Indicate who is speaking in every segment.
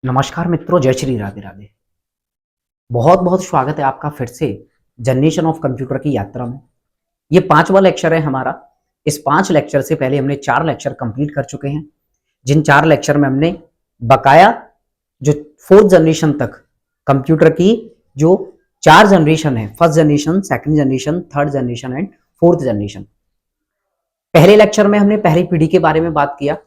Speaker 1: नमस्कार मित्रों, जय श्री राधे राधे। बहुत बहुत स्वागत है आपका फिर से जनरेशन ऑफ कंप्यूटर की यात्रा में। ये पांचवा लेक्चर है हमारा। इस 5 लेक्चर से पहले हमने 4 लेक्चर कंप्लीट कर चुके हैं, जिन 4 लेक्चर में हमने बकाया जो 4th जनरेशन तक कंप्यूटर की जो 4 जनरेशन है, first generation, second generation, third generation and fourth generation. पहले लेक्चर में हमने पहली पीढ़ी के बारे में बात किया,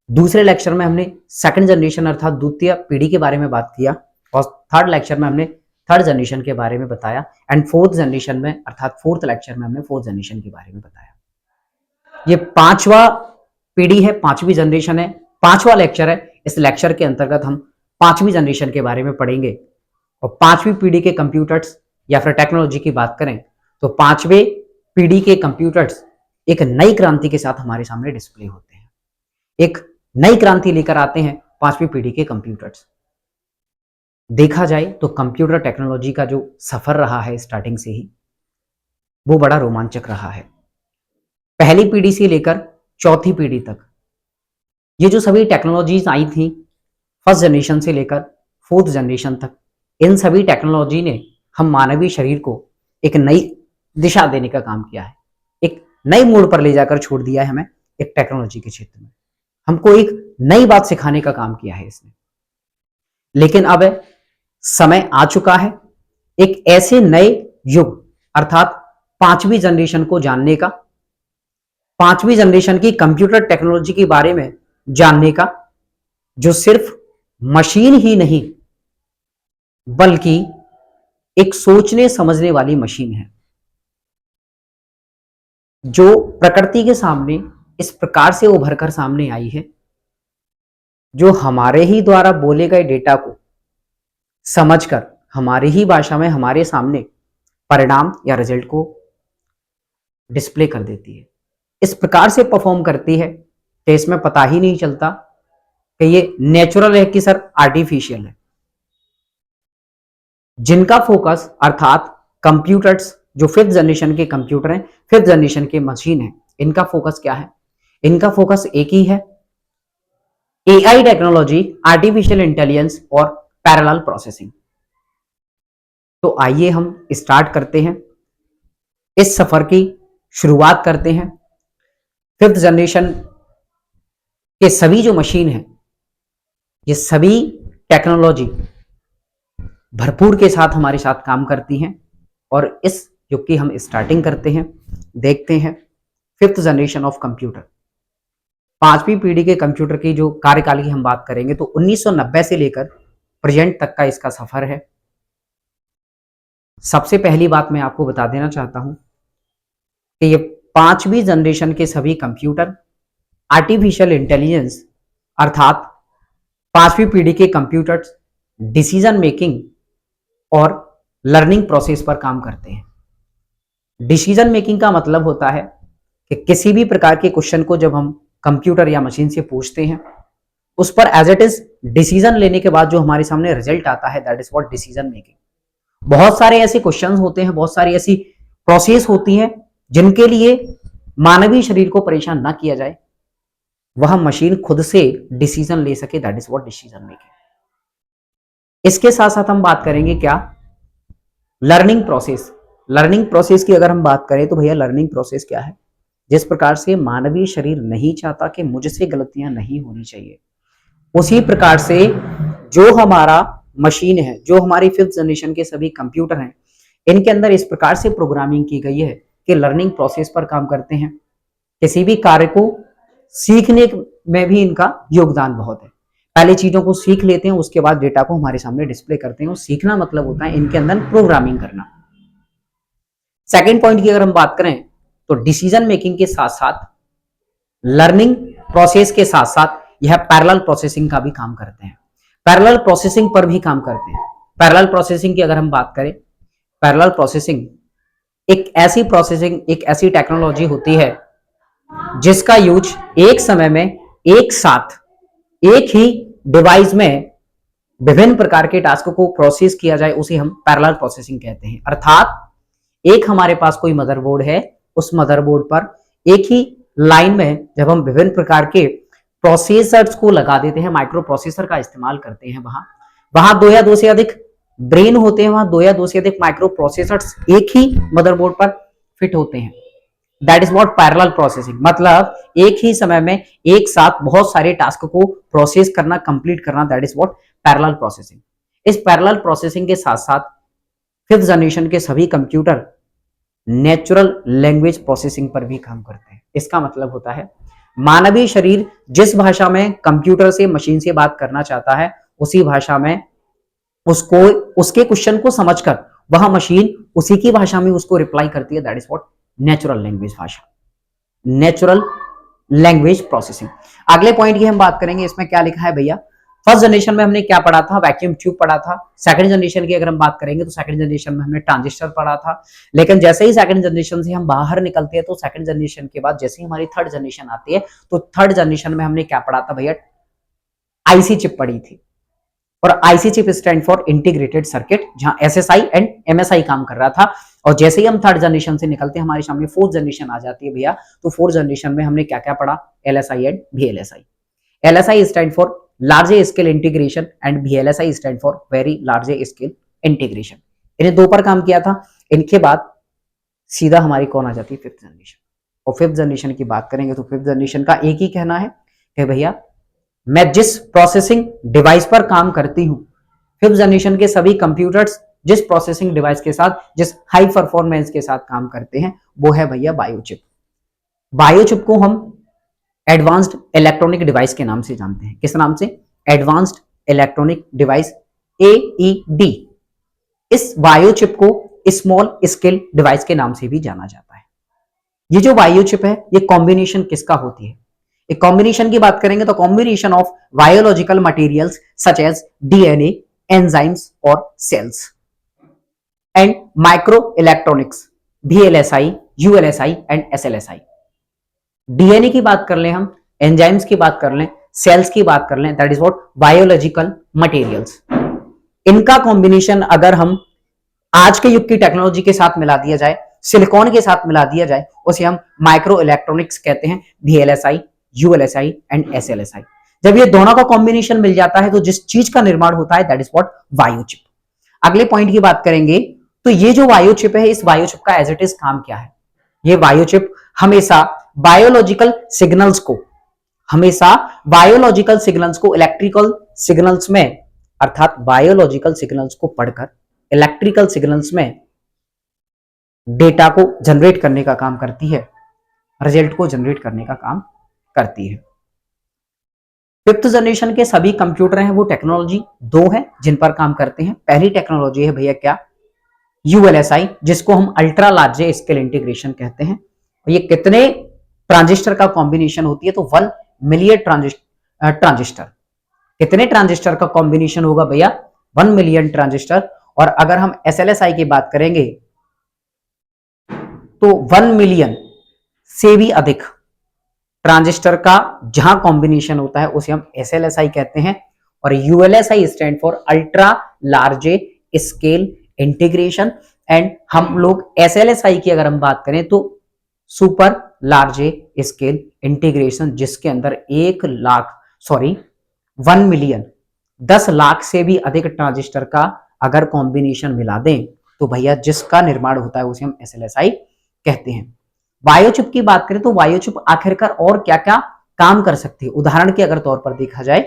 Speaker 1: दूसरे लेक्चर में हमने सेकंड जनरेशन अर्थात द्वितीय पीढ़ी के बारे में बात किया, और थर्ड लेक्चर में हमने थर्ड जनरेशन के बारे में बताया, एंड फोर्थ जनरेशन में अर्थात फोर्थ लेक्चर में हमने फोर्थ जनरेशन के बारे में बताया। ये पांचवा पीढ़ी है, पांचवी जनरेशन है, पांचवा लेक्चर है। इस लेक्चर के अंतर्गत हम पांचवी जनरेशन के बारे में पढ़ेंगे। और पांचवी पीढ़ी के कंप्यूटर्स या फिर टेक्नोलॉजी की बात करें तो पांचवे पीढ़ी के कंप्यूटर्स एक नई क्रांति के साथ हमारे सामने डिस्प्ले होते हैं। एक नई क्रांति लेकर आते हैं पांचवी पीढ़ी के कंप्यूटर्स। देखा जाए तो कंप्यूटर टेक्नोलॉजी का जो सफर रहा है स्टार्टिंग से ही, वो बड़ा रोमांचक रहा है। पहली पीढ़ी से लेकर चौथी पीढ़ी तक ये जो सभी टेक्नोलॉजीज आई थी, फर्स्ट जनरेशन से लेकर फोर्थ जनरेशन तक, इन सभी टेक्नोलॉजी ने हम मानवीय शरीर को एक नई दिशा देने का काम किया है, एक नई मोड़ पर ले जाकर छोड़ दिया है हमें एक टेक्नोलॉजी के क्षेत्र में। हमको एक नई बात सिखाने का काम किया है इसने। लेकिन अब समय आ चुका है एक ऐसे नए युग अर्थात पांचवी जनरेशन को जानने का, पांचवी जनरेशन की कंप्यूटर टेक्नोलॉजी के बारे में जानने का, जो सिर्फ मशीन ही नहीं बल्कि एक सोचने समझने वाली मशीन है, जो प्रकृति के सामने इस प्रकार से उभर कर सामने आई है, जो हमारे ही द्वारा बोले गए डेटा को समझकर हमारी ही भाषा में हमारे सामने परिणाम या रिजल्ट को डिस्प्ले कर देती है। इस प्रकार से परफॉर्म करती है कि इसमें पता ही नहीं चलता कि ये नेचुरल है कि सर आर्टिफिशियल है। जिनका फोकस अर्थात कंप्यूटर्स जो फिफ्थ जनरेशन के कंप्यूटर हैं, फिफ्थ जनरेशन के मशीन है, इनका फोकस क्या है? इनका फोकस एक ही है, एआई टेक्नोलॉजी, आर्टिफिशियल इंटेलिजेंस और पैरेलल प्रोसेसिंग। तो आइए हम स्टार्ट करते हैं, इस सफर की शुरुआत करते हैं। फिफ्थ जनरेशन के सभी जो मशीन है, ये सभी टेक्नोलॉजी भरपूर के साथ हमारे साथ काम करती हैं, और इस युग की हम स्टार्टिंग करते हैं। देखते हैं फिफ्थ जनरेशन ऑफ कंप्यूटर, पांचवी पीढ़ी के कंप्यूटर की जो कार्यकाल की हम बात करेंगे तो 1990 से लेकर प्रेजेंट तक का इसका सफर है। सबसे पहली बात मैं आपको बता देना चाहता हूं कि ये पांचवी जनरेशन के सभी कंप्यूटर आर्टिफिशियल इंटेलिजेंस अर्थात पांचवी पीढ़ी के कंप्यूटर्स डिसीजन मेकिंग और लर्निंग प्रोसेस पर काम करते हैं। डिसीजन मेकिंग का मतलब होता है कि किसी भी प्रकार के क्वेश्चन को जब हम कंप्यूटर या मशीन से पूछते हैं, उस पर एज इट इज डिसीजन लेने के बाद जो हमारे सामने रिजल्ट आता है, that is what decision making. बहुत सारे ऐसे क्वेश्चंस होते हैं, बहुत सारी ऐसी प्रोसेस होती है जिनके लिए मानवीय शरीर को परेशान ना किया जाए, वह मशीन खुद से डिसीजन ले सके, that is what decision making. इसके साथ साथ हम बात करेंगे क्या? Learning process. लर्निंग प्रोसेस की अगर हम बात करें तो भैया लर्निंग प्रोसेस क्या है? जिस प्रकार से मानवीय शरीर नहीं चाहता कि मुझसे गलतियां नहीं होनी चाहिए, उसी प्रकार से जो हमारा मशीन है, जो हमारी फिफ्थ जनरेशन के सभी कंप्यूटर हैं, इनके अंदर इस प्रकार से प्रोग्रामिंग की गई है कि लर्निंग प्रोसेस पर काम करते हैं। किसी भी कार्य को सीखने में भी इनका योगदान बहुत है। पहले चीजों को सीख लेते हैं, उसके बाद डेटा को हमारे सामने डिस्प्ले करते हैं। सीखना मतलब होता है इनके अंदर प्रोग्रामिंग करना। सेकेंड पॉइंट की अगर हम बात करें तो डिसीजन मेकिंग के साथ साथ लर्निंग प्रोसेस के साथ साथ यह पैरेलल प्रोसेसिंग का भी काम करते हैं, पैरेलल प्रोसेसिंग पर भी काम करते हैं। पैरेलल प्रोसेसिंग की अगर हम बात करें, पैरेलल प्रोसेसिंग एक ऐसी प्रोसेसिंग, एक ऐसी टेक्नोलॉजी होती है जिसका यूज एक समय में एक साथ एक ही डिवाइस में विभिन्न प्रकार के टास्क को प्रोसेस किया जाए, उसे हम पैरेलल प्रोसेसिंग कहते हैं। अर्थात एक हमारे पास कोई मदरबोर्ड है, उस मदरबोर्ड पर एक ही लाइन में जब हम विभिन्न प्रकार के प्रोसेसर्स को लगा देते हैं, माइक्रो प्रोसेसर का इस्तेमाल करते हैं, वहां दो या दो से अधिक ब्रेन होते हैं, वहां दो या दो से अधिक माइक्रो प्रोसेसर्स एक ही मदरबोर्ड पर फिट होते हैं। That is what parallel processing, मतलब एक ही समय में एक साथ बहुत सारे टास्क को प्रोसेस करना, कंप्लीट करना, that is what parallel processing. इस पैरेलल प्रोसेसिंग के साथ साथ फिफ्थ जनरेशन के सभी कंप्यूटर नेचुरल लैंग्वेज प्रोसेसिंग पर भी काम करते हैं। इसका मतलब होता है मानवीय शरीर जिस भाषा में कंप्यूटर से, मशीन से बात करना चाहता है, उसी भाषा में उसको, उसके क्वेश्चन को समझकर वह मशीन उसी की भाषा में उसको रिप्लाई करती है। That is what natural language भाषा, नेचुरल लैंग्वेज प्रोसेसिंग। अगले पॉइंट की हम बात करेंगे, इसमें क्या लिखा है भैया। फर्स्ट जनरेशन में हमने क्या पढ़ा था, वैक्यूम ट्यूब पढ़ा था। सेकंड जनरेशन की अगर हम बात करेंगे तो सेकंड जनरेशन में हमने ट्रांजिस्टर पढ़ा था। लेकिन जैसे ही सेकंड जनरेशन से हम बाहर निकलते हैं तो सेकंड जनरेशन के बाद जैसे ही हमारी थर्ड जनरेशन आती है तो थर्ड जनरेशन में हमने क्या पढ़ा था भैया, आईसी चिप पढ़ी थी। और IC chip stand for integrated circuit, जहां एसएसआई एंड एमएसआई काम कर रहा था। और जैसे ही हम थर्ड जनरेशन से निकलते हैं हमारे सामने फोर्थ जनरेशन आ जाती है भैया, तो फोर्थ जनरेशन में हमने क्या क्या पढ़ा, LSI and VLSI. LSI stand for large scale integration and VLSI stand for very large scale integration. इन्हें दो पर काम किया था। इनके बाद सीधा हमारी कौन आ जाती है, फिफ्थ जनरेशन। और फिफ्थ जनरेशन की बात करेंगे तो फिफ्थ जनरेशन का एक ही कहना है कि भैया मैं जिस प्रोसेसिंग डिवाइस पर काम करती हूं, फिफ्थ जनरेशन के सभी कंप्यूटर्स जिस प्रोसेसिंग डिवाइस के साथ, जिस हाई परफॉर्मेंस के साथ काम करते हैं, वो है भैया बायोचिप। बायोचिप को हम एडवांस्ड इलेक्ट्रॉनिक डिवाइस के नाम से जानते हैं। किस नाम से, एडवांस्ड इलेक्ट्रॉनिक डिवाइस, एईडी। इस बायोचिप को स्मॉल स्केल डिवाइस के नाम से भी जाना जाता है। ये जो बायोचिप है, ये कॉम्बिनेशन किसका होती है, एक कॉम्बिनेशन की बात करेंगे तो combination of biological materials such as DNA, enzymes और cells and micro electronics, VLSI, ULSI and SLSI. DNA की बात कर लें हम, एंजाइम्स की बात कर लें, सेल्स की बात कर लें, that is what biological materials. इनका कॉम्बिनेशन अगर हम आज के युग की टेक्नोलॉजी के साथ मिला दिया जाए, सिलिकॉन के साथ मिला दिया जाए, उसे हम माइक्रो इलेक्ट्रॉनिक्स कहते हैं, वीएलएसआई, यूएलएसआई एंड एसएलएसआई। जब ये दोनों का कॉम्बिनेशन मिल जाता है तो जिस चीज का निर्माण होता है, दैट इज व्हाट बायोचिप। अगले पॉइंट की बात करेंगे तो ये जो बायोचिप है, इस बायोचिप का एज इट इज काम क्या है। ये बायोचिप हमेशा बायोलॉजिकल सिग्नल्स को, हमेशा बायोलॉजिकल सिग्नल्स को इलेक्ट्रिकल सिग्नल्स में, अर्थात बायोलॉजिकल सिग्नल्स को पढ़कर इलेक्ट्रिकल सिग्नल्स में डेटा को जनरेट करने का काम करती है, रिजल्ट को जनरेट करने का काम करती है। फिफ्थ जनरेशन के सभी कंप्यूटर हैं वो टेक्नोलॉजी दो है जिन पर काम करते हैं। पहली टेक्नोलॉजी है भैया क्या, यूएलएसआई, जिसको हम अल्ट्रा लार्ज स्केल इंटीग्रेशन कहते हैं। ये कितने ट्रांजिस्टर का कॉम्बिनेशन होती है, तो 1 मिलियन ट्रांजिस्टर। कितने ट्रांजिस्टर का कॉम्बिनेशन होगा भैया, 1 मिलियन ट्रांजिस्टर। और अगर हम एसएलएसआई की बात करेंगे तो 1 मिलियन से भी अधिक ट्रांजिस्टर का जहां कॉम्बिनेशन होता है उसे हम एसएलएसआई कहते हैं। और ULSI stand for ultra large scale integration. And हम लोग एसएलएसआई की अगर हम बात करें तो सुपर लार्ज स्केल इंटीग्रेशन, जिसके अंदर 1 मिलियन 10 लाख से भी अधिक ट्रांजिस्टर का अगर कॉम्बिनेशन मिला दें तो भैया जिसका निर्माण होता है उसे हम एसएलएसआई कहते हैं। बायोचिप की बात करें तो बायोचिप आखिरकार और क्या क्या काम कर सकती है, उदाहरण के अगर तौर पर देखा जाए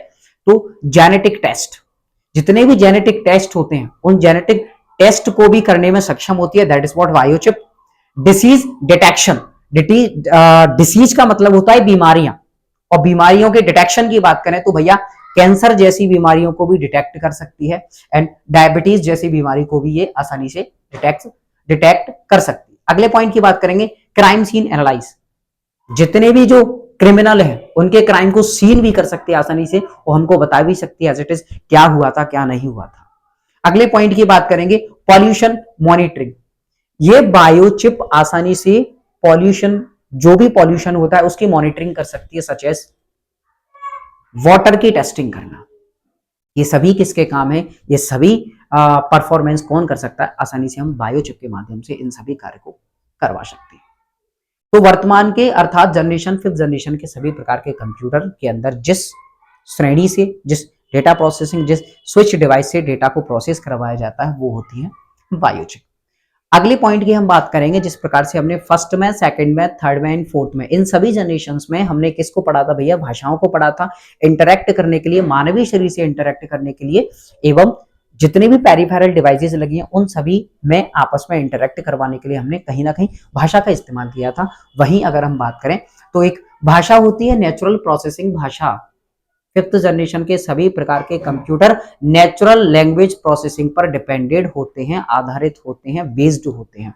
Speaker 1: तो जेनेटिक टेस्ट, जितने भी जेनेटिक टेस्ट होते हैं उन जेनेटिक टेस्ट को भी करने में सक्षम होती है, that is what biochip. Disease detection, disease का मतलब होता है बीमारियां, और बीमारियों के डिटेक्शन की बात करें तो भैया कैंसर जैसी बीमारियों को भी डिटेक्ट कर सकती है, एंड डायबिटीज जैसी बीमारी को भी ये आसानी से डिटेक्ट कर सकती है। अगले पॉइंट की बात करेंगे, क्राइम सीन एनालाइज, जितने भी जो क्रिमिनल है उनके क्राइम को सीन भी कर सकते हैं आसानी से, और हमको बता भी सकती है एज इट इज क्या हुआ था क्या नहीं हुआ था। अगले पॉइंट की बात करेंगे, पॉल्यूशन मॉनिटरिंग। ये बायोचिप आसानी से पॉल्यूशन, जो भी पॉल्यूशन होता है उसकी मॉनिटरिंग कर सकती है, सच एज वाटर की टेस्टिंग करना। ये सभी किसके काम है, ये सभी परफॉर्मेंस कौन कर सकता है, आसानी से हम बायोचिप के माध्यम से इन सभी कार्य को करवा सकते हैं। तो वर्तमान के अर्थात जनरेशन 5th जनरेशन के सभी प्रकार के कंप्यूटर के अंदर जिस श्रेणी से, जिस डेटा प्रोसेसिंग, जिस स्विच डिवाइस से डेटा को प्रोसेस करवाया जाता है वो होती है बायोचिप। अगले पॉइंट की हम बात करेंगे, जिस प्रकार से हमने फर्स्ट में, सेकंड में, थर्ड में एंड फोर्थ में, इन सभी जनरेशंस में हमने किसको पढ़ा था भैया? भाषाओं को पढ़ा था, इंटरैक्ट करने के लिए, मानवीय शरीर से इंटरैक्ट करने के लिए, एवं जितने भी पेरिफेरल डिवाइसेस लगी हैं उन सभी में आपस में इंटरैक्ट करवाने के लिए हमने कहीं ना कहीं भाषा का इस्तेमाल किया था। वहीं अगर हम बात करें तो एक भाषा होती है नेचुरल प्रोसेसिंग भाषा। 5th जनरेशन के सभी प्रकार के कंप्यूटर नेचुरल लैंग्वेज प्रोसेसिंग पर डिपेंडेड होते हैं, आधारित होते हैं, बेस्ड होते हैं।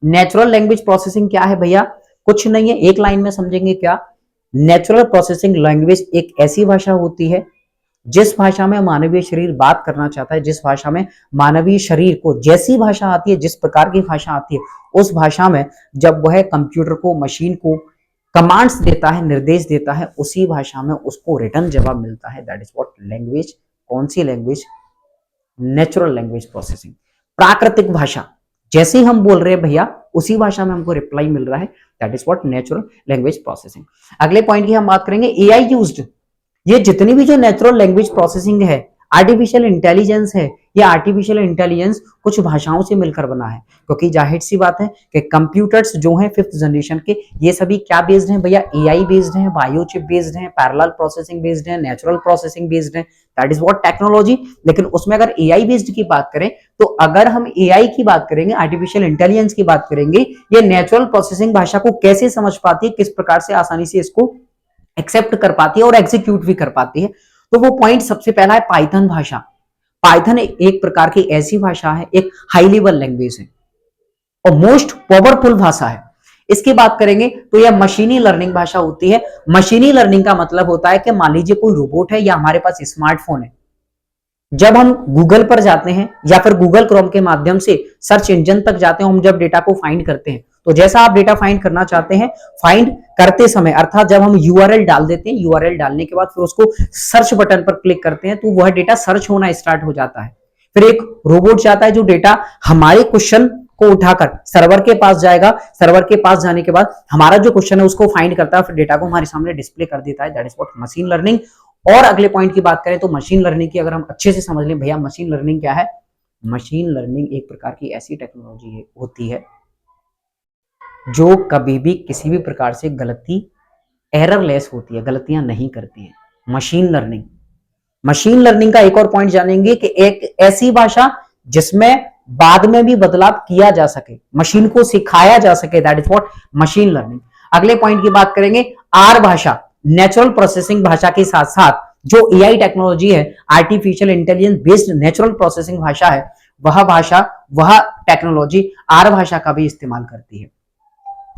Speaker 1: नेचुरल लैंग्वेज प्रोसेसिंग क्या है भैया? कुछ नहीं है, एक लाइन में समझेंगे क्या? नेचुरल प्रोसेसिंग लैंग्वेज एक ऐसी भाषा होती है जिस भाषा में मानवीय शरीर बात करना चाहता है, जिस भाषा में मानवीय शरीर को जैसी भाषा आती है, जिस प्रकार की भाषा आती है, उस भाषा में जब वह कंप्यूटर को, मशीन को कमांड्स देता है, निर्देश देता है, उसी भाषा में उसको रिटर्न जवाब मिलता है। That is what language. कौन सी लैंग्वेज? नेचुरल लैंग्वेज प्रोसेसिंग, प्राकृतिक भाषा। जैसे ही हम बोल रहे हैं भैया उसी भाषा में हमको रिप्लाई मिल रहा है, that is what natural language processing. अगले पॉइंट की हम बात करेंगे, एआई यूज्ड। ये जितनी भी जो नेचुरल लैंग्वेज प्रोसेसिंग है, आर्टिफिशियल इंटेलिजेंस है, ये आर्टिफिशियल इंटेलिजेंस कुछ भाषाओं से मिलकर बना है, क्योंकि जाहिर सी बात है कि कंप्यूटर्स जो हैं 5th जनरेशन के, ये सभी क्या बेस्ड हैं भैया? एआई बेस्ड हैं, बायोचिप बेस्ड हैं, पैरेलल प्रोसेसिंग बेस्ड हैं, नेचुरल प्रोसेसिंग बेस्ड हैं। That is what technology. लेकिन उसमें अगर एआई बेस्ड की बात करें तो अगर हम एआई की बात करेंगे, आर्टिफिशियल इंटेलिजेंस की बात करेंगे, ये नेचुरल प्रोसेसिंग भाषा को कैसे समझ पाती है, किस प्रकार से आसानी से इसको एक्सेप्ट कर पाती है और एग्जीक्यूट भी कर पाती है। तो वो पॉइंट सबसे पहला है पाइथन भाषा। पाइथन एक प्रकार की ऐसी भाषा है, एक हाई लेवल लैंग्वेज है और मोस्ट पावरफुल भाषा है। इसकी बात करेंगे तो यह मशीनी लर्निंग भाषा होती है। मशीनी लर्निंग का मतलब होता है कि मान लीजिए कोई रोबोट है या हमारे पास स्मार्टफोन है, जब हम गूगल पर जाते हैं या फिर गूगल क्रोम के माध्यम से सर्च इंजन तक जाते हैं, हम जब डेटा को फाइंड करते हैं, तो जैसा आप डेटा फाइंड करना चाहते हैं, फाइंड करते समय अर्थात जब हम यूआरएल डाल देते हैं, यूआरएल डालने के बाद फिर उसको सर्च बटन पर क्लिक करते हैं, तो वह डेटा सर्च होना स्टार्ट हो जाता है। फिर एक रोबोट जाता है जो डेटा हमारे क्वेश्चन को उठाकर सर्वर के पास जाएगा, सर्वर के पास जाने के बाद हमारा जो क्वेश्चन है उसको फाइंड करता है, फिर डेटा को हमारे सामने डिस्प्ले कर देता है। That is what machine learning. और अगले पॉइंट की बात करें तो मशीन लर्निंग की अगर हम अच्छे से समझ लें भैया, मशीन लर्निंग क्या है? मशीन लर्निंग एक प्रकार की ऐसी टेक्नोलॉजी होती है जो कभी भी किसी भी प्रकार से गलती, एररलेस होती है, गलतियां नहीं करती है। Machine learning. मशीन लर्निंग का एक और पॉइंट जानेंगे कि एक ऐसी भाषा जिसमें बाद में भी बदलाव किया जा सके, मशीन को सिखाया जा सके, that is what machine learning. अगले पॉइंट की बात करेंगे, आर भाषा। नेचुरल प्रोसेसिंग भाषा के साथ साथ जो एआई टेक्नोलॉजी है, artificial intelligence based natural processing भाषा है, वह भाषा, वह टेक्नोलॉजी आर भाषा का भी इस्तेमाल करती है।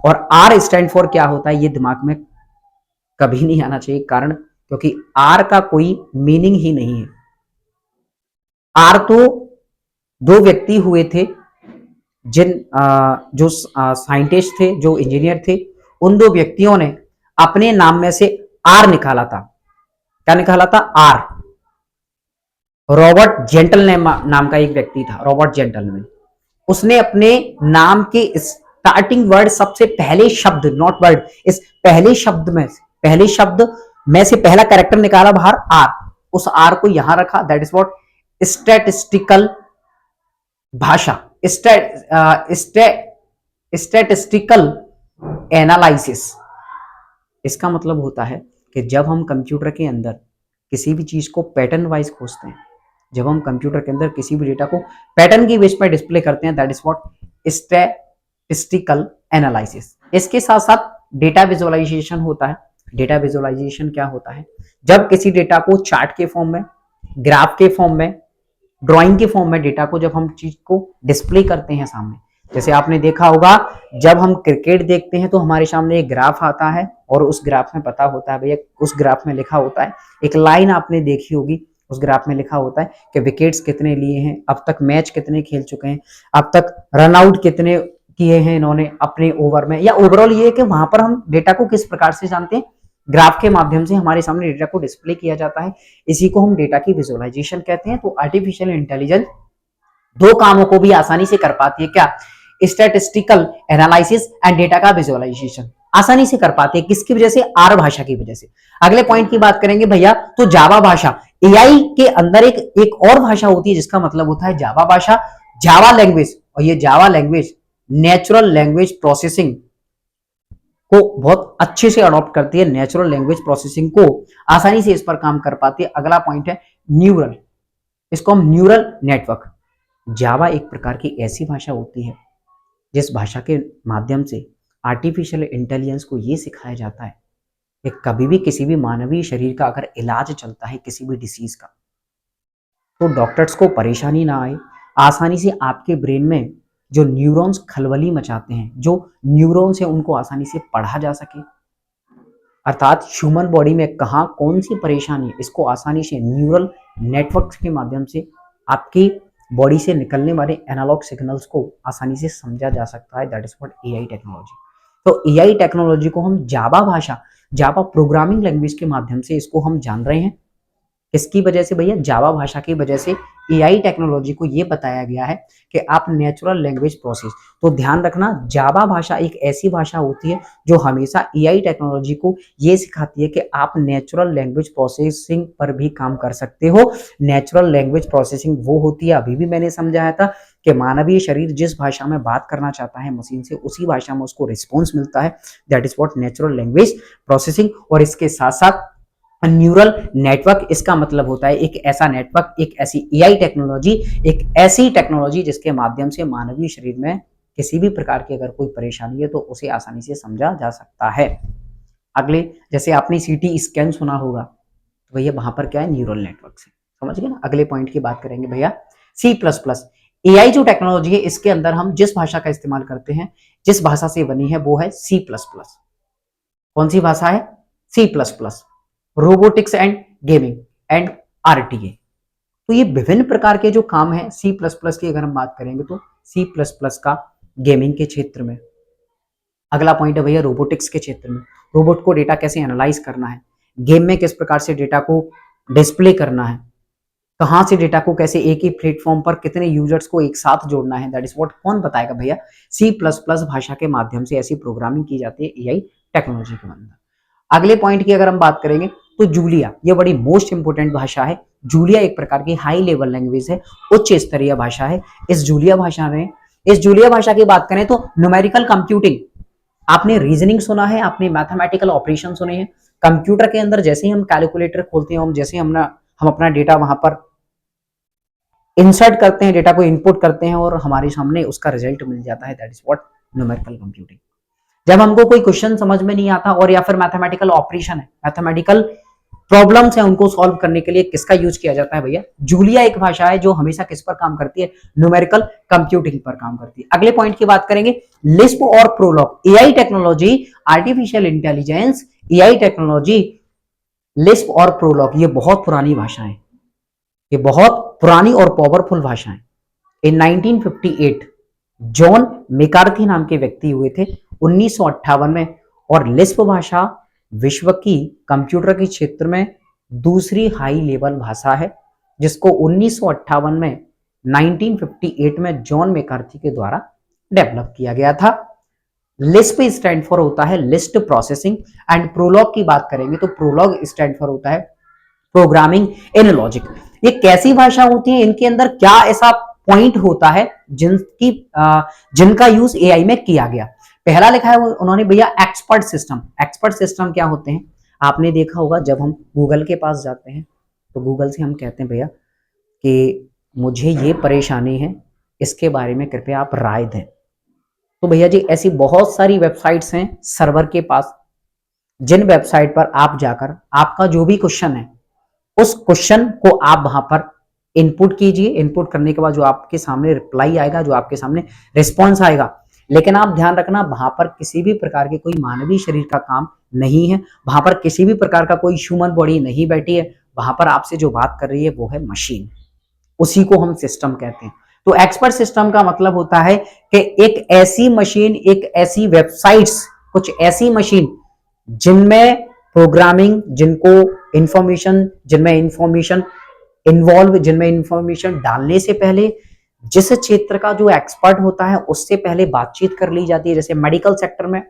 Speaker 1: और आर स्टैंड फॉर क्या होता है ये दिमाग में कभी नहीं आना चाहिए, कारण क्योंकि आर का कोई मीनिंग ही नहीं है। आर तो दो व्यक्ति हुए थे जो साइंटिस्ट थे, जो इंजीनियर थे, उन दो व्यक्तियों ने अपने नाम में से आर निकाला था। क्या निकाला था? आर। रॉबर्ट जेंटलमैन नाम का एक व्यक्ति था, रॉबर्ट जेंटलमैन। उसने अपने नाम के स्टार्टिंग वर्ड, सबसे पहले शब्द, नॉट वर्ड, इस पहले शब्द में से पहला कैरेक्टर निकाला बाहर, आर। उस आर को यहां रखा, दैट इज व्हाट स्टैटिस्टिकल भाषा, स्टैटिस्टिकल एनालिसिस। इसका मतलब होता है कि जब हम कंप्यूटर के अंदर किसी भी चीज को पैटर्न वाइज खोजते हैं, जब हम कंप्यूटर के अंदर किसी भी डेटा को पैटर्न की बेस पर डिस्प्ले करते हैं, that is what statistical analysis. इसके साथ साथ डेटा विजुअलाइजेशन होता है। डेटा विजुअलाइजेशन क्या होता है? जब किसी डेटा को चार्ट के फॉर्म में, ग्राफ के फॉर्म में, ड्राइंग के फॉर्म में डेटा को जब हम चीज को डिस्प्ले करते हैं सामने, जैसे आपने देखा होगा जब हम क्रिकेट देखते हैं तो हमारे सामने एक ग्राफ आता है और उस ग्राफ में पता होता है भैया, उस ग्राफ में लिखा होता है, एक लाइन आपने देखी होगी, उस ग्राफ में लिखा होता है कि विकेट्स कितने लिए हैं, अब तक मैच कितने खेल चुके हैं, अब तक रन आउट कितने किए हैं इन्होंने अपने ओवर में, या ओवरऑल ये है कि वहां पर हम डेटा को किस प्रकार से जानते हैं, ग्राफ के माध्यम से हमारे सामने डेटा को डिस्प्ले किया जाता है। इसी को हम डेटा की विजुअलाइजेशन कहते हैं। तो आर्टिफिशियल इंटेलिजेंस दो कामों को भी आसानी से कर पाती है। क्या? स्टैटिस्टिकल एनालिसिस एंड डेटा का विजुअलाइजेशन आसानी से कर पाते हैं। किसकी वजह से? आर भाषा की वजह से। अगले पॉइंट की बात करेंगे भैया, तो जावा भाषा, एआई के अंदर एक और भाषा होती है जिसका मतलब होता है जावा भाषा, जावा लैंग्वेज। और ये Java language natural language processing को बहुत अच्छे से अडॉप्ट करती है, नेचुरल लैंग्वेज प्रोसेसिंग को आसानी से इस पर काम कर पाती है। अगला पॉइंट है न्यूरल, इसको हम न्यूरल नेटवर्क। जावा एक प्रकार की ऐसी भाषा होती है जिस भाषा के माध्यम से आर्टिफिशियल इंटेलिजेंस को यह सिखाया जाता है कि कभी भी किसी भी मानवीय शरीर का अगर इलाज चलता है किसी भी डिसीज का, तो डॉक्टर्स को परेशानी ना आए, आसानी से आपके ब्रेन में जो न्यूरॉन्स खलबली मचाते हैं, जो न्यूरॉन्स है उनको आसानी से पढ़ा जा सके। अर्थात ह्यूमन बॉडी में कहाँ कौन सी परेशानी है, इसको आसानी से न्यूरल नेटवर्क के माध्यम से आपकी बॉडी से निकलने वाले एनालॉग सिग्नल्स को आसानी से समझा जा सकता है। That is what AI technology. तो एआई टेक्नोलॉजी को हम जावा भाषा, जावा प्रोग्रामिंग लैंग्वेज के माध्यम से इसको हम जान रहे हैं। इसकी वजह से भैया, जावा भाषा की वजह से एआई टेक्नोलॉजी को यह बताया गया है कि आप नेचुरल लैंग्वेज प्रोसेस। तो ध्यान रखना, जावा भाषा एक ऐसी भाषा होती है जो हमेशा एआई टेक्नोलॉजी को यह सिखाती है कि आप नेचुरल लैंग्वेज प्रोसेसिंग पर भी काम कर सकते हो। नेचुरल लैंग्वेज प्रोसेसिंग वो होती है, अभी भी मैंने समझाया था कि मानवीय शरीर जिस भाषा में बात करना चाहता है मशीन से, उसी भाषा में उसको रिस्पॉन्स मिलता है। That is what natural language processing. और इसके साथ साथ न्यूरल नेटवर्क, इसका मतलब होता है एक ऐसा नेटवर्क, एक ऐसी एआई टेक्नोलॉजी, एक ऐसी टेक्नोलॉजी जिसके माध्यम से मानवीय शरीर में किसी भी प्रकार की अगर कोई परेशानी है तो उसे आसानी से समझा जा सकता है। अगले, जैसे आपने सीटी स्कैन सुना होगा, तो भैया वहां पर क्या है? न्यूरल नेटवर्क से। समझ गए ना? अगले पॉइंट की बात करेंगे भैया, सी प्लस प्लस। एआई जो टेक्नोलॉजी है इसके अंदर हम जिस भाषा का इस्तेमाल करते हैं, जिस भाषा से बनी है वो है सी प्लस प्लस। कौन सी भाषा है? C plus plus. Robotics and gaming and RTA. तो ये विभिन्न प्रकार के जो काम है सी प्लस प्लस की अगर हम बात करेंगे तो सी प्लस प्लस का गेमिंग के क्षेत्र में। अगला पॉइंट है भैया रोबोटिक्स के क्षेत्र में, रोबोट को डेटा कैसे एनालाइज करना है, गेम में किस प्रकार से डेटा को डिस्प्ले करना है, कहां से डेटा को कैसे एक ही प्लेटफॉर्म पर कितने यूजर्स को एक साथ जोड़ना है। दैट इज व्हाट कौन बताएगा भैया? सी प्लस प्लस भाषा के माध्यम से ऐसी प्रोग्रामिंग की जाती है एआई टेक्नोलॉजी के अंदर। अगले पॉइंट की अगर हम बात करेंगे तो जूलिया, ये बड़ी मोस्ट इंपोर्टेंट भाषा है। जूलिया एक प्रकार की हाई लेवल लैंग्वेज है, उच्च स्तरीय भाषा है। इस जूलिया भाषा की बात करें तो न्यूमेरिकल कंप्यूटिंग, आपने रीजनिंग सुना है, आपने मैथमेटिकल ऑपरेशन सुने हैं। कंप्यूटर के अंदर जैसे ही हम कैलकुलेटर खोलते हैं, हम जैसे हम अपना डेटा वहां पर इंसर्ट करते हैं, डेटा को इनपुट करते हैं और हमारे सामने उसका रिजल्ट मिल जाता है। That is what numerical computing. जब हमको कोई क्वेश्चन समझ में नहीं आता और या फिर मैथमेटिकल ऑपरेशन है, मैथमेटिकल प्रॉब्लम्स है, उनको सॉल्व करने के लिए किसका यूज किया जाता है भैया? जूलिया एक भाषा है जो हमेशा किस पर काम करती है? न्यूमेरिकल कंप्यूटिंग पर काम करती है। अगले पॉइंट की बात करेंगे लिस्प और Prolog. AI technology, artificial intelligence, AI technology, Lisp और प्रोलॉग, ये बहुत पुरानी भाषा है, ये बहुत पुरानी और पावरफुल भाषा है। इन 1958 जॉन मैकार्थी नाम के व्यक्ति हुए थे 1958 में, और लिस्प भाषा विश्व की कंप्यूटर के क्षेत्र में दूसरी हाई लेवल भाषा है, जिसको 1958 में 1958 में जॉन मैकार्थी के द्वारा डेवलप किया गया था। लिस्प स्टैंड फॉर होता है लिस्ट प्रोसेसिंग, एंड प्रोलॉग की बात करेंगे तो प्रोलॉग स्टैंड फॉर होता है प्रोग्रामिंग इन लॉजिक। ये कैसी भाषा होती है, इनके अंदर क्या ऐसा पॉइंट होता है जिनका यूज एआई में किया गया? पहला लिखा है उन्होंने भैया एक्सपर्ट सिस्टम। एक्सपर्ट सिस्टम क्या होते हैं? आपने देखा होगा जब हम गूगल के पास जाते हैं तो गूगल से हम कहते हैं भैया कि मुझे ये परेशानी है, इसके बारे में कृपया आप राय दें। तो भैया जी ऐसी बहुत सारी वेबसाइट्स हैं सर्वर के पास, जिन वेबसाइट पर आप जाकर आपका जो भी क्वेश्चन है उस क्वेश्चन को आप वहां पर इनपुट कीजिए। इनपुट करने के बाद जो आपके सामने रिप्लाई आएगा, जो आपके सामने रिस्पॉन्स आएगा, लेकिन आप ध्यान रखना वहां पर किसी भी प्रकार के कोई मानवीय शरीर का काम नहीं है, वहां पर किसी भी प्रकार का कोई ह्यूमन बॉडी नहीं बैठी है, वहां पर आपसे जो बात कर रही है वो है मशीन, उसी को हम सिस्टम कहते हैं। तो एक्सपर्ट सिस्टम का मतलब होता है कि एक ऐसी मशीन, एक ऐसी वेबसाइट्स, कुछ ऐसी मशीन जिनमें प्रोग्रामिंग, जिनमें इंफॉर्मेशन डालने से पहले जिस क्षेत्र का जो एक्सपर्ट होता है उससे पहले बातचीत कर ली जाती है। जैसे मेडिकल सेक्टर में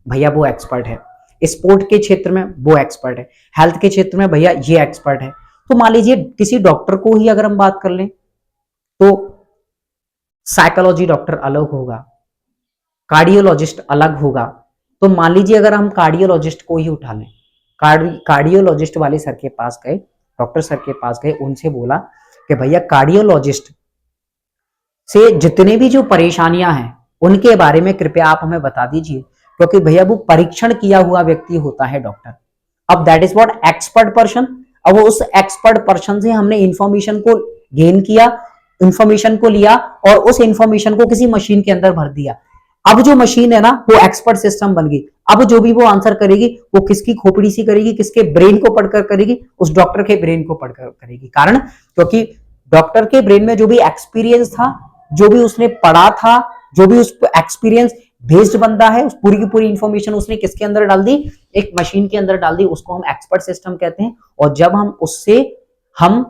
Speaker 1: भैया वो एक्सपर्ट है, स्पोर्ट के क्षेत्र में वो एक्सपर्ट है, हेल्थ के क्षेत्र में भैया ये एक्सपर्ट है। तो मान लीजिए किसी डॉक्टर को ही अगर हम बात कर लें तो साइकोलॉजी डॉक्टर अलग होगा, कार्डियोलॉजिस्ट अलग होगा। तो मान लीजिए अगर हम कार्डियोलॉजिस्ट को ही उठा लें, कार्डियोलॉजिस्ट वाले सर के पास गए, डॉक्टर सर के पास गए, उनसे बोला कि भैया कार्डियोलॉजिस्ट से जितने भी जो परेशानियां हैं उनके बारे में कृपया आप हमें बता दीजिए, क्योंकि भैया वो परीक्षण किया हुआ व्यक्ति होता है डॉक्टर। अब that is what expert person. अब वो उस एक्सपर्ट पर्सन से हमने इंफॉर्मेशन को गेन किया, इंफॉर्मेशन को लिया और उस इंफॉर्मेशन को किसी मशीन के अंदर भर दिया। अब जो मशीन है ना वो एक्सपर्ट सिस्टम बन गई। अब जो भी वो आंसर करेगी वो किसकी खोपड़ी सी करेगी, किसके ब्रेन को पढ़कर करेगी, उस डॉक्टर के ब्रेन को पढ़कर करेगी। कारण क्योंकि डॉक्टर के ब्रेन में जो भी एक्सपीरियंस था, जो भी उसने पढ़ा था, जो भी उस एक्सपीरियंस बेस्ड बंदा है, उस पूरी की पूरी इंफॉर्मेशन उसने किसके अंदर डाल दी, एक मशीन के अंदर डाल दी। उसको हम एक्सपर्ट सिस्टम कहते हैं। और जब हम उससे हम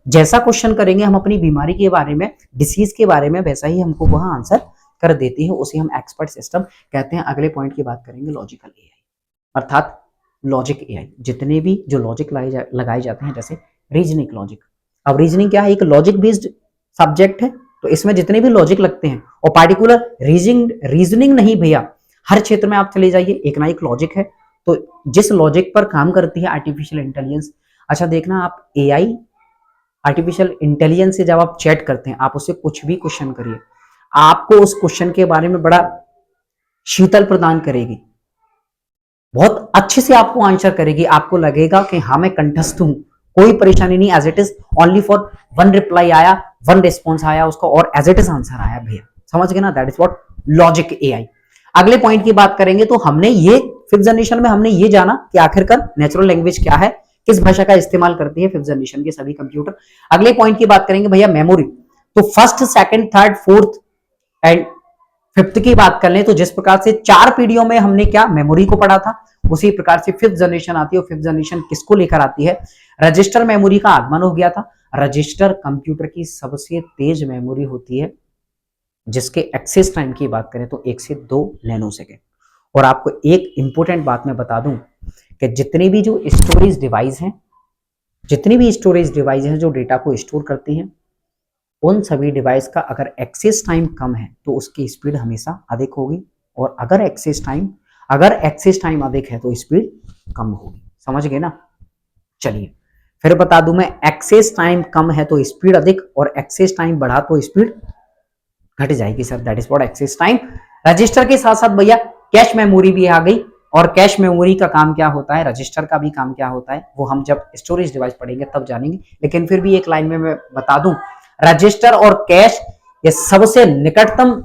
Speaker 1: जैसा क्वेश्चन करेंगे, हम अपनी बीमारी के बारे में, डिसीज के बारे में, वैसा ही हमको वह आंसर कर देती है, उसे हम एक्सपर्ट सिस्टम कहते हैं। अगले पॉइंट की बात करेंगे लॉजिकल एआई, अर्थात लॉजिक एआई। जितने भी जो लॉजिक लगाए जाते हैं, जैसे रीजनिंग लॉजिक। अब रीजनिंग क्या है, एक लॉजिक बेस्ड सब्जेक्ट है, तो इसमें जितने भी लॉजिक लगते हैं, और पार्टिकुलर रीजनिंग नहीं भैया, हर क्षेत्र में आप चले जाइए एक ना एक लॉजिक है। तो जिस लॉजिक पर काम करती है आर्टिफिशियल इंटेलिजेंस, अच्छा देखना आप एआई आर्टिफिशियल इंटेलिजेंस से जब आप चैट करते हैं, आप उससे कुछ भी क्वेश्चन करिए, आपको उस क्वेश्चन के बारे में बड़ा शीतल प्रदान करेगी, बहुत अच्छे से आपको आंसर करेगी। आपको लगेगा कि हाँ मैं कंठस्थ हूं, कोई परेशानी नहीं, as it is only for one reply आया, वन रिस्पॉन्स आया उसका, और एज इट इज आंसर आया भैया। समझ गए ना, that is what logic AI. अगले पॉइंट की बात करेंगे तो हमने ये फिफ्थ जनरेशन में हमने ये जाना कि आखिरकार नेचुरल लैंग्वेज क्या है, किस भाषा का इस्तेमाल करती है फिफ्थ जनरेशन के सभी कंप्यूटर। अगले पॉइंट की बात करेंगे भैया मेमोरी। तो first, second, third, fourth and fifth की बात कर लें तो जिस प्रकार से 4 पीढ़ियों में हमने क्या मेमोरी को पढ़ा था, उसी प्रकार से फिफ्थ जनरेशन आती है। और फिफ्थ जनरेशन किसको लेकर आती है, रजिस्टर मेमोरी का आगमन हो गया था। रजिस्टर कंप्यूटर की सबसे तेज मेमोरी होती है, जिसके एक्सेस टाइम की बात करें तो 1 से 2 नैनो सेकेंड। और आपको एक इंपॉर्टेंट बात मैं बता दूं कि जितनी भी जो स्टोरेज डिवाइस हैं, जितनी भी स्टोरेज डिवाइस हैं जो डेटा को स्टोर करती हैं, उन सभी डिवाइस का अगर एक्सेस टाइम कम है तो उसकी स्पीड हमेशा अधिक होगी, और अगर एक्सेस टाइम अधिक है तो स्पीड कम होगी। समझ गए ना। चलिए फिर बता दूं मैं, एक्सेस टाइम कम है तो स्पीड अधिक, और एक्सेस टाइम बढ़ा तो स्पीड घट जाएगी sir, that is what access time. Register के साथ साथ भैया कैश मेमोरी भी आ गई। और कैश मेमोरी का काम क्या होता है, रजिस्टर का भी काम क्या होता है, वो हम जब स्टोरेज डिवाइस पढ़ेंगे तब जानेंगे। लेकिन फिर भी एक लाइन में मैं बता दूं, रजिस्टर और कैश ये सबसे निकटतम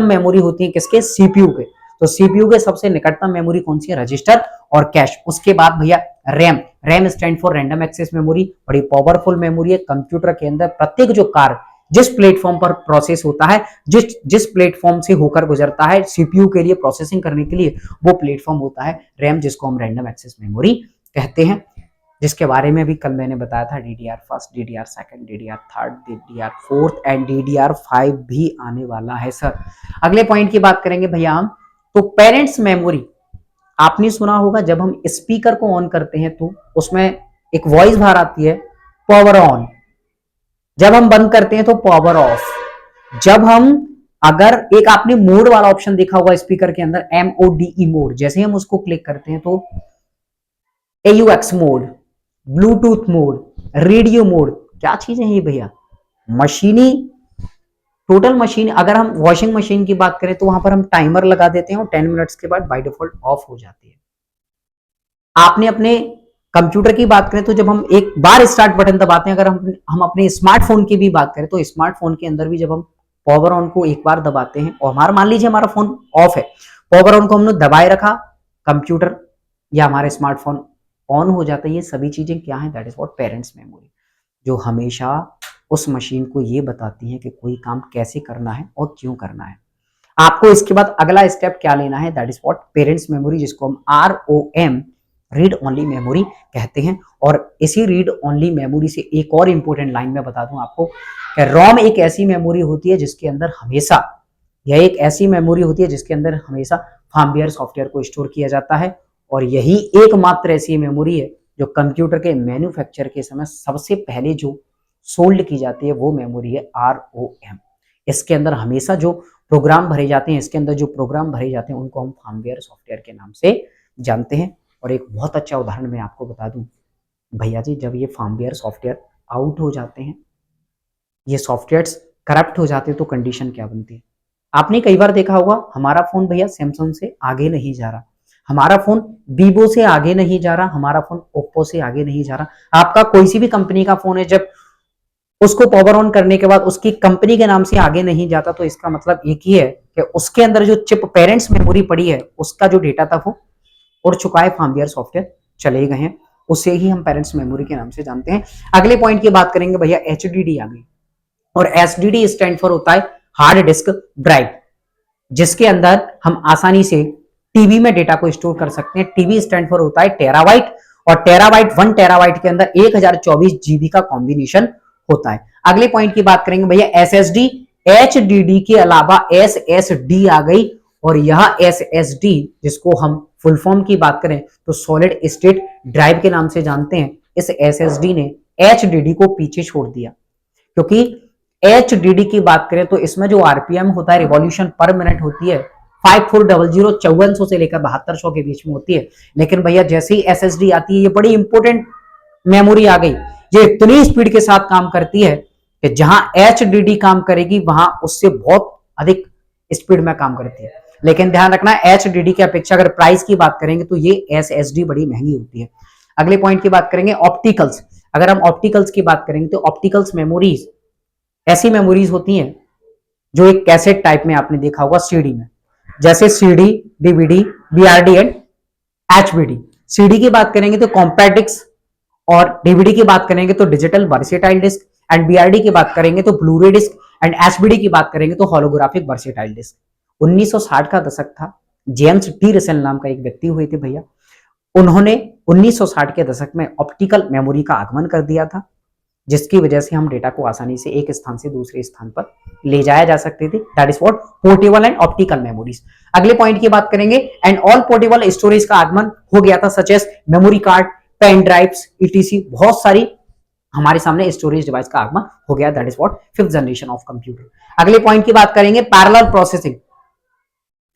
Speaker 1: मेमोरी होती है किसके, सीपीयू के। तो सीपीयू के सबसे निकटतम मेमोरी कौन सी है, रजिस्टर और कैश। उसके बाद भैया RAM stand for random access memory, बड़ी पावरफुल मेमोरी है। कंप्यूटर के अंदर प्रत्येक जो कार्य जिस प्लेटफॉर्म पर प्रोसेस होता है, जिस प्लेटफॉर्म से होकर गुजरता है सीपीयू के लिए प्रोसेसिंग करने के लिए, वो प्लेटफॉर्म होता है रैम, जिसको हम रैंडम एक्सेस मेमोरी कहते हैं, जिसके बारे में भी कल मैंने बताया था। DDR first, DDR second, DDR third, DDR fourth and DDR 5 भी आने वाला है सर। अगले पॉइंट की बात करेंगे भैया हम, तो पेरेंट्स मेमोरी। आपने सुना होगा जब हम स्पीकर को ऑन करते हैं तो उसमें एक वॉइस बाहर आती है, पावर ऑन। जब हम बंद करते हैं तो पावर ऑफ। जब हम अगर एक आपने मोड वाला ऑप्शन देखा होगा स्पीकर के अंदर, MODE मोड, जैसे हम उसको क्लिक करते हैं तो AUX mode, Bluetooth mode, radio mode, क्या चीजें हैं ये भैया, मशीनी, टोटल मशीन। अगर हम वॉशिंग मशीन की बात करें तो वहां पर हम टाइमर लगा देते हैं और 10 मिनट्स के बाद बाय डिफॉल्ट ऑफ हो जाती है। आपने अपने कंप्यूटर की बात करें तो जब हम एक बार स्टार्ट बटन दबाते हैं, अगर हम अपने स्मार्टफोन की भी बात करें तो स्मार्टफोन के अंदर भी जब हम पावर ऑन को एक बार दबाते हैं और हमारा मान लीजिए हमारा फोन ऑफ है, पावर ऑन को हमने दबाए रखा, कंप्यूटर या हमारे स्मार्टफोन ऑन हो जाता है। ये सभी चीजें क्या है, that is what parents memory, जो हमेशा उस मशीन को ये बताती है कि कोई काम कैसे करना है और क्यों करना है। आपको इसके बाद अगला स्टेप क्या लेना है, that is what parents memory, जिसको हम ROM रीड ओनली मेमोरी कहते हैं। और इसी रीड ओनली मेमोरी से एक और इंपॉर्टेंट लाइन में बता दूं आपको कि रोम एक ऐसी मेमोरी होती है जिसके अंदर हमेशा, यह एक ऐसी मेमोरी होती है जिसके अंदर हमेशा फर्मवेयर सॉफ्टवेयर को स्टोर किया जाता है। और यही एकमात्र ऐसी मेमोरी है जो कंप्यूटर के मैन्युफैक्चर के समय सबसे पहले जो सोल्ड की जाती है वो मेमोरी है ROM। इसके अंदर हमेशा जो प्रोग्राम भरे जाते हैं, इसके अंदर जो प्रोग्राम भरे जाते हैं उनको हम फर्मवेयर सॉफ्टवेयर के नाम से जानते हैं। और एक बहुत अच्छा उदाहरण मैं आपको बता दूं भैया जी, जब ये फर्मवेयर सॉफ्टवेयर आउट हो जाते हैं, ये सॉफ्टवेयर्स करप्ट हो जाते हैं, तो कंडीशन क्या बनती है? आपने कई बार देखा होगा हमारा फोन भैया सैमसंग से आगे नहीं जा रहा, हमारा फोन वीवो से आगे नहीं जा रहा, हमारा फोन ओप्पो से आगे नहीं जा रहा। आपका कोई सी भी कंपनी का फोन है, जब उसको पावर ऑन करने के बाद उसकी कंपनी के नाम से आगे नहीं जाता, तो इसका मतलब एक ही है कि उसके अंदर जो चिप पेरेंट्स मेमोरी पड़ी है उसका जो डेटा था वो उड़ चुका है, फर्मवेयर सॉफ्टवेयर चले गए हैं, उसे ही हम पेरेंट्स मेमोरी के नाम से जानते हैं। अगले पॉइंट की बात करेंगे भैया, HDD आ गई। और HDD स्टैंड फॉर होता है हार्ड डिस्क ड्राइव, जिसके अंदर हम आसानी से टीबी में डेटा को स्टोर कर सकते हैं। टीबी स्टैंड फॉर होता है टेराबाइट, और टेराबाइट 1 टेराबाइट के अंदर 1024 जीबी का कॉम्बिनेशन होता है। अगले पॉइंट की बात करेंगे भैया, SSD। HDD के अलावा SSD आ गई, और यह SSD जिसको हम फुल फॉर्म की बात करें तो सॉलिड स्टेट ड्राइव के नाम से जानते हैं। इस SSD ने HDD को पीछे छोड़ दिया, क्योंकि HDD की बात करें तो इसमें जो RPM होता है, रिवॉल्यूशन पर मिनट होती है, 5400 5400 से लेकर 7200 के बीच में होती है। लेकिन भैया जैसे ही SSD आती है, ये बड़ी इंपॉर्टेंट मेमोरी आ गई, ये इतनी स्पीड के साथ काम करती है कि जहां HDD काम करेगी वहां उससे बहुत अधिक स्पीड में काम करती है। लेकिन ध्यान रखना, HDD की अपेक्षा अगर प्राइस की बात करेंगे तो ये SSD बड़ी महंगी होती है। अगले पॉइंट की बात करेंगे, ऑप्टिकल्स। अगर हम ऑप्टिकल्स की बात करेंगे तो ऑप्टिकल्स मेमोरीज ऐसी मेमोरीज होती हैं जो एक कैसेट टाइप में आपने देखा होगा सीडी में, जैसे CD, DVD, BRD and HBD। CD की बात करेंगे तो कॉम्पैक्ट डिस्क, और DVD की बात करेंगे तो digital versatile disc, and BRD की बात करेंगे तो ब्लूरे डिस्क, एंड HBD की बात करेंगे तो होलोग्राफिक वर्सेटाइल डिस्क। 1960 का दशक था, जेम्स टी रसेल नाम का एक व्यक्ति हुए थे भैया, उन्होंने 1960 के दशक में ऑप्टिकल मेमोरी का आगमन कर दिया था, जिसकी वजह से हम डेटा को आसानी से एक स्थान से दूसरे स्थान पर ले जाया जा सकते थे। That is what portable and optical memories. अगले पॉइंट की बात करेंगे, एंड ऑल पोर्टेबल स्टोरेज का आगमन हो गया था, such as memory card, pen drives, ETC, बहुत सारी हमारे सामने स्टोरेज डिवाइस का आगमन हो गया। That is what fifth generation of computer. अगले पॉइंट की बात करेंगे, पैरेलल प्रोसेसिंग।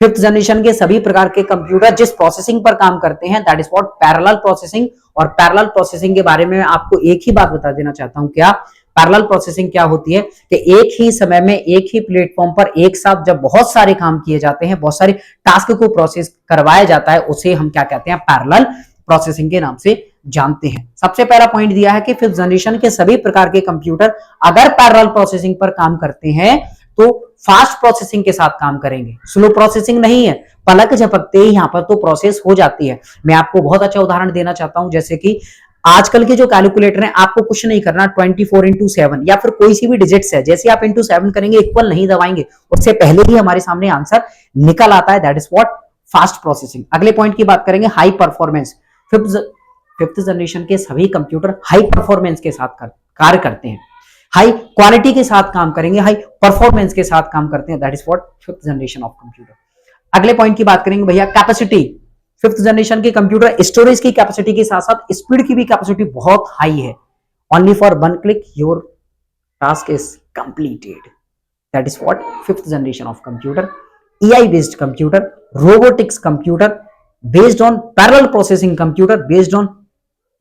Speaker 1: फिफ्थ जनरेशन के सभी प्रकार के कंप्यूटर जिस प्रोसेसिंग पर काम करते हैं that is what parallel processing. और पैरेलल प्रोसेसिंग के बारे में आपको एक ही बात बता देना चाहता हूं, क्या पैरेलल प्रोसेसिंग क्या होती है कि एक ही समय में एक ही प्लेटफॉर्म पर एक साथ जब बहुत सारे काम किए जाते हैं, बहुत सारे टास्क को प्रोसेस करवाया जाता है, उसे हम क्या कहते हैं, पैरेलल प्रोसेसिंग के नाम से जानते हैं। सबसे पहला पॉइंट दिया है कि फिफ्थ जनरेशन के सभी प्रकार के कंप्यूटर अगर पैरेलल प्रोसेसिंग पर काम करते हैं तो फास्ट प्रोसेसिंग के साथ काम करेंगे, स्लो प्रोसेसिंग नहीं है। पलक झपकते ही यहां पर तो प्रोसेस हो जाती है। मैं आपको बहुत अच्छा उदाहरण देना चाहता हूं, जैसे कि आजकल के जो कैलकुलेटर हैं, आपको कुछ नहीं करना, 24x7 या फिर कोई सी भी डिजिट्स है, जैसे आप इंटू 7 करेंगे, इक्वल नहीं दबाएंगे, उससे पहले ही हमारे सामने आंसर निकल आता है। That is what fast processing. अगले पॉइंट की बात करेंगे, हाई परफॉर्मेंस। फिफ्थ जनरेशन के सभी कंप्यूटर हाई परफॉर्मेंस के साथ कार्य करते हैं, हाई क्वालिटी के साथ काम करेंगे, हाई परफॉर्मेंस के साथ काम करते हैं। That is what fifth generation of computer. अगले पॉइंट की बात करेंगे भैया, कैपेसिटी। फिफ्थ जनरेशन के कंप्यूटर स्टोरेज की कैपेसिटी के साथ साथ स्पीड की भी कैपेसिटी बहुत हाई है। Only for one click your task is completed. That is what fifth generation of computer. AI based computer, robotics computer, based on parallel processing computer, based on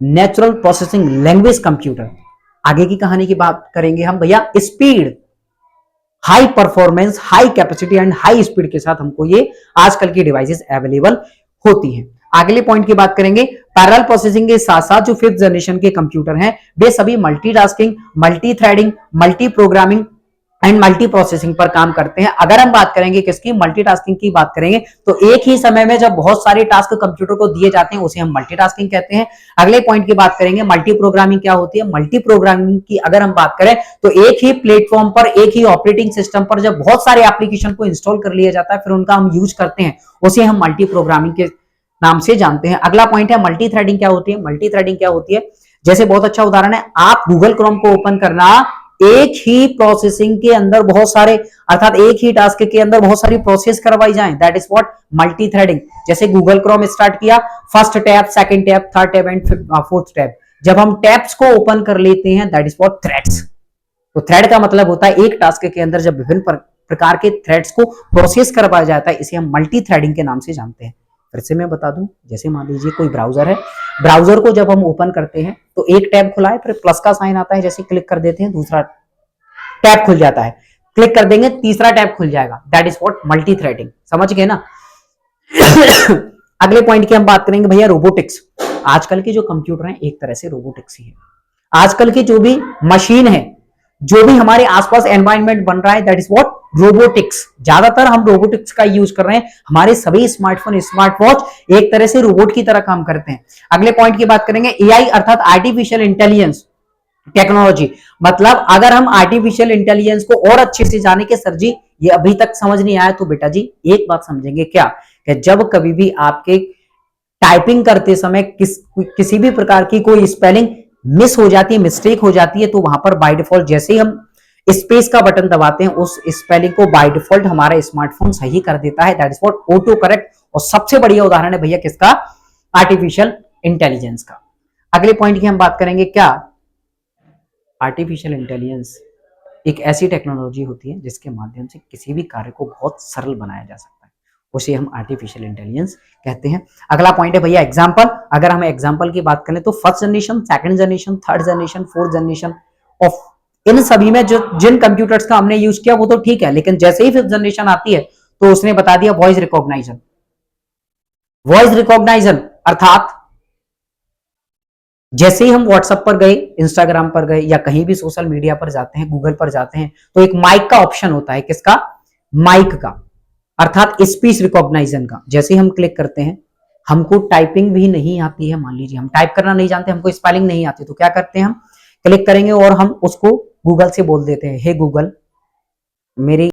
Speaker 1: natural processing language computer. आगे की कहानी की बात करेंगे हम भैया, speed, high performance, high capacity and high speed के साथ हमको ये आजकल की डिवाइसेस अवेलेबल होती हैं। अगले पॉइंट की बात करेंगे, पैरेलल प्रोसेसिंग के साथ साथ जो फिफ्थ जनरेशन के कंप्यूटर हैं वे सभी multitasking, multi threading, multi programming and multi processing पर काम करते हैं। अगर हम बात करेंगे किसकी, मल्टीटास्किंग की बात करेंगे, तो एक ही समय में जब बहुत सारे टास्क कंप्यूटर को दिए जाते हैं उसे हम मल्टीटास्किंग कहते हैं। अगले पॉइंट की बात करेंगे, मल्टी प्रोग्रामिंग क्या होती है। मल्टी प्रोग्रामिंग की अगर हम बात करें तो एक ही प्लेटफॉर्म पर, एक ही ऑपरेटिंग सिस्टम पर जब बहुत सारे एप्लीकेशन को इंस्टॉल कर लिया जाता है, फिर उनका हम यूज करते हैं, उसे हम मल्टी प्रोग्रामिंग के नाम से जानते हैं। अगला पॉइंट है मल्टी थ्रेडिंग क्या होती है। मल्टी थ्रेडिंग क्या होती है, जैसे बहुत अच्छा उदाहरण है, आप गूगल क्रोम को ओपन करना, एक ही प्रोसेसिंग के अंदर बहुत सारे, अर्थात एक ही टास्क के अंदर बहुत सारी प्रोसेस करवाई जाए, that is what multi threading. जैसे गूगल क्रोम स्टार्ट किया, first tab, second tab, third tab and fourth tab, जब हम टैब्स को ओपन कर लेते हैं दैट इज व्हाट थ्रेड्स। तो थ्रेड का मतलब होता है एक टास्क के अंदर जब विभिन्न प्रकार के थ्रेड्स को प्रोसेस करवाया जाता है, इसे हम मल्टी थ्रेडिंग के नाम से जानते हैं। फिर से मैं बता दूं, जैसे मान लीजिए कोई ब्राउजर है, ब्राउजर को जब हम ओपन करते हैं तो एक टैब खुला है, फिर प्लस का साइन आता है, जैसे क्लिक कर देते हैं दूसरा टैब खुल जाता है, क्लिक कर देंगे तीसरा टैब खुल जाएगा, that is what multi threading. समझ गए ना। अगले पॉइंट की हम बात करेंगे भैया रोबोटिक्स। आजकल के जो कंप्यूटर हैं एक तरह से रोबोटिक्स ही है। आजकल की जो भी मशीन है, जो भी हमारे आसपास एनवायरनमेंट बन रहा है, दैट इज व्हाट रोबोटिक्स। ज्यादातर हम रोबोटिक्स का यूज कर रहे हैं। हमारे सभी स्मार्टफोन, स्मार्ट वॉच एक तरह से रोबोट की तरह काम करते हैं। अगले पॉइंट की बात करेंगे एआई अर्थात आर्टिफिशियल इंटेलिजेंस टेक्नोलॉजी। मतलब अगर हम आर्टिफिशियल इंटेलिजेंस को और अच्छे से जाने के सर जी ये अभी तक समझ नहीं आया, तो बेटा जी एक बात समझेंगे क्या, कि जब कभी भी आपके टाइपिंग करते समय किसी भी प्रकार की कोई स्पेलिंग मिस हो जाती है, मिस्टेक हो जाती है, तो वहां पर बाय डिफॉल्ट जैसे ही हम स्पेस का बटन दबाते हैं, उस स्पेलिंग को बाय डिफॉल्ट हमारा स्मार्टफोन सही कर देता है, that is what auto correct. और सबसे बढ़िया उदाहरण है भैया किसका, आर्टिफिशियल इंटेलिजेंस का। अगले पॉइंट की हम बात करेंगे क्या, आर्टिफिशियल इंटेलिजेंस एक ऐसी टेक्नोलॉजी होती है जिसके माध्यम से किसी भी कार्य को बहुत सरल बनाया जा सकता है, उसे हम आर्टिफिशियल इंटेलिजेंस कहते हैं। अगला पॉइंट है भैया एग्जांपल। अगर हम एग्जांपल की बात करें तो first generation, second generation, third generation, fourth generation of इन सभी में जो जिन कंप्यूटर्स का हमने यूज किया वो तो ठीक है, लेकिन जैसे ही फिफ्थ जनरेशन आती है तो उसने बता दिया वॉइस रिकॉग्नाइजन। वॉइस रिकॉग्नाइजन अर्थात जैसे ही हम व्हाट्सएप पर गए, इंस्टाग्राम पर गए या कहीं भी सोशल मीडिया पर जाते हैं, गूगल पर जाते हैं, तो एक माइक का ऑप्शन होता है, किसका, माइक का, अर्थात स्पीच रिकॉग्नाइजन का। जैसे ही हम क्लिक करते हैं, हमको टाइपिंग भी नहीं आती है, मान लीजिए हम टाइप करना नहीं जानते, हमको स्पेलिंग नहीं आती, तो क्या करते हैं हम क्लिक करेंगे और हम उसको गूगल से बोल देते हैं, हे गूगल मेरी